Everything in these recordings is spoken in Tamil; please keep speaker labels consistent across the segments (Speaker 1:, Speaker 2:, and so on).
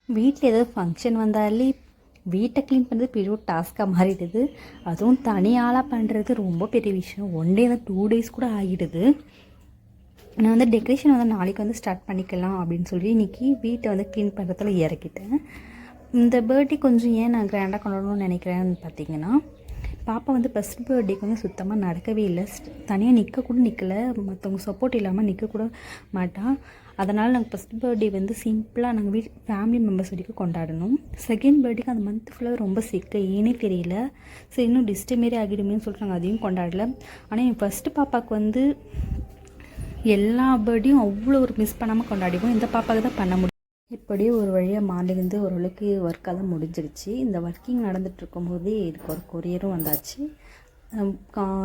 Speaker 1: வீட்டில் ஏதாவது ஃபங்க்ஷன் வந்தாலே வீட்டை க்ளீன் பண்ணுறது பெரிய ஒரு டாஸ்க்காக மாறிடுது. அதுவும் தனியாளாக பண்ணுறது ரொம்ப பெரிய விஷயம். 1 டே தான் 2 டேஸ் கூட ஆகிடுது. நான் வந்து டெக்கரேஷன் வந்து நாளைக்கு வந்து ஸ்டார்ட் பண்ணிக்கலாம் அப்படின்னு சொல்லி இன்றைக்கி வீட்டை வந்து க்ளீன் பண்ணுறதுல இறக்கிட்டேன். இந்த பர்த்டே கொஞ்சம் ஏன் நான் கிராண்டாக கொண்டாடணும்னு நினைக்கிறேன்னு பார்த்தீங்கன்னா, பாப்பா வந்து ஃபஸ்ட் பர்த்டேக்கு வந்து சுத்தமாக நடக்கவே இல்லை. தனியாக நிற்கக்கூட நிற்கலை, மற்றவங்க சப்போர்ட் இல்லாமல் நிற்கக்கூட மாட்டான். அதனால் நாங்கள் ஃபஸ்ட் பர்த்டே வந்து சிம்பிளாக நாங்கள் ஃபேமிலி மெம்பர்ஸ் வரைக்கும் கொண்டாடணும். செகண்ட் பர்த்டேக்கு அந்த மந்த் ஃபுல்லாக ரொம்ப சிக்கு, ஏனே தெரியல. சரி இன்னும் டிஸ்டே மாரி ஆகிடுமேன்னு சொல்லிட்டு நாங்கள் அதையும் கொண்டாடலை. ஆனால் என் ஃபஸ்ட்டு பாப்பாவுக்கு வந்து எல்லா பர்த்டேயும் அவ்வளோ ஒரு மிஸ் பண்ணாமல் கொண்டாடிவோம். இந்த பாப்பாவுக்கு தான் பண்ண முடியும். இப்படியே ஒரு வழியாக மார்னிங்லேருந்து ஓரளவுக்கு ஒர்க்கெல்லாம் முடிஞ்சிருச்சு. இந்த ஒர்க்கிங் நடந்துகிட்ருக்கும்போதே இதுக்கு ஒரு கொரியரும் வந்தாச்சு.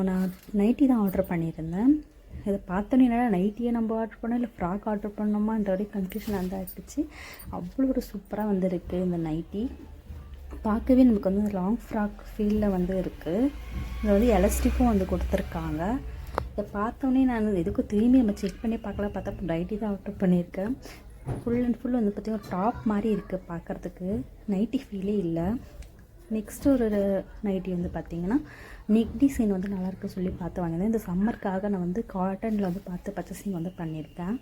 Speaker 1: நான் நைட்டி தான் ஆர்டர் பண்ணியிருந்தேன். இதை பார்த்தோன்னே என்னடா நைட்டியை நம்ம ஆர்டர் பண்ணோம் இல்லை ஃப்ராக் ஆர்டர் பண்ணோமான்ற வரைக்கும் கன்ஃபியூஷன் ஆகிடுச்சு. அவ்வளோ ஒரு சூப்பராக வந்துருக்கு இந்த நைட்டி. பார்க்கவே நமக்கு வந்து லாங் ஃப்ராக் ஃபீலில் வந்து இருக்குது. இதில் வந்து எலாஸ்டிக்கும் வந்து கொடுத்துருக்காங்க. இதை பார்த்தோன்னே நான் எதுக்கும் திரும்பி நம்ம செக் பண்ணி பார்க்கலாம், பார்த்தா நைட்டி தான் ஆர்டர் பண்ணியிருக்கேன். ஃபுல் அண்ட் ஃபுல் வந்து பார்த்திங்கன்னா ஒரு டாப் மாதிரி இருக்குது பார்க்குறதுக்கு, நைட்டி ஃபீலே இல்லை. நெக்ஸ்ட்டு ஒரு நைட்டி வந்து பார்த்திங்கன்னா நெக் டிசைன் வந்து நல்லாயிருக்கு சொல்லி பார்த்து வாங்கினேன். இந்த சம்மருக்காக நான் வந்து காட்டனில் வந்து பார்த்து பர்ச்சேசிங் வந்து பண்ணியிருக்கேன்.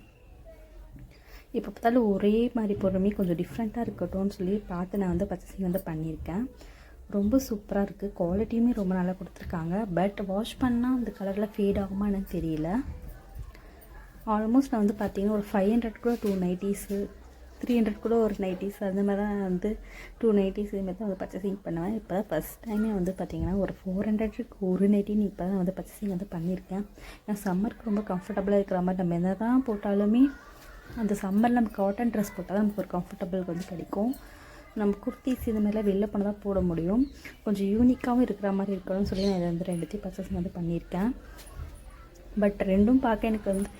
Speaker 1: இப்போ பார்த்தாலும் ஒரே மாதிரி பொறுமை கொஞ்சம் டிஃப்ரெண்ட்டாக இருக்கட்டும்னு சொல்லி பார்த்து நான் வந்து பர்ச்சேசிங் வந்து பண்ணியிருக்கேன். ரொம்ப சூப்பராக இருக்குது, குவாலிட்டியுமே ரொம்ப நல்லா கொடுத்துருக்காங்க. பட் வாஷ் பண்ணால் அந்த கலரில் ஃபேட் ஆகுமா எனக்கு தெரியல. ஆல்மோஸ்ட் நான் வந்து பார்த்திங்கன்னா ஒரு 500 கூட 2 நைட்டிஸு, 300 கூட ஒரு நைட்டிஸ், அந்த மாதிரி தான் வந்து 2 நைட்டிஸ் இதுமாதிரி தான் வந்து பர்ச்சேசிங் பண்ணுவேன். இப்போ தான் ஃபஸ்ட் டைமே வந்து பார்த்திங்கன்னா ஒரு 400க்கு ஒரு நைட்டின்னு இப்போ தான் வந்து பர்ச்சேசிங் வந்து பண்ணியிருக்கேன். ஏன்னா சம்மருக்கு ரொம்ப கம்ஃபர்டபுளாக இருக்கிற மாதிரி நம்ம என்ன தான் போட்டாலுமே அந்த சம்மரில் நம்ம காட்டன் ட்ரெஸ் போட்டால் தான் நமக்கு ஒரு கம்ஃபர்டபுள் வந்து கிடைக்கும். நம்ம குர்த்திஸ் இது மாதிரிலாம் வெளில பண்ண தான் போட முடியும். கொஞ்சம் யூனிக்காகவும் இருக்கிற மாதிரி இருக்கணும்னு சொல்லி நான் இதை வந்து 2த்தையும் பர்ச்சேசிங் வந்து பண்ணியிருக்கேன். பட் ரெண்டும் பார்க்க எனக்கு வந்து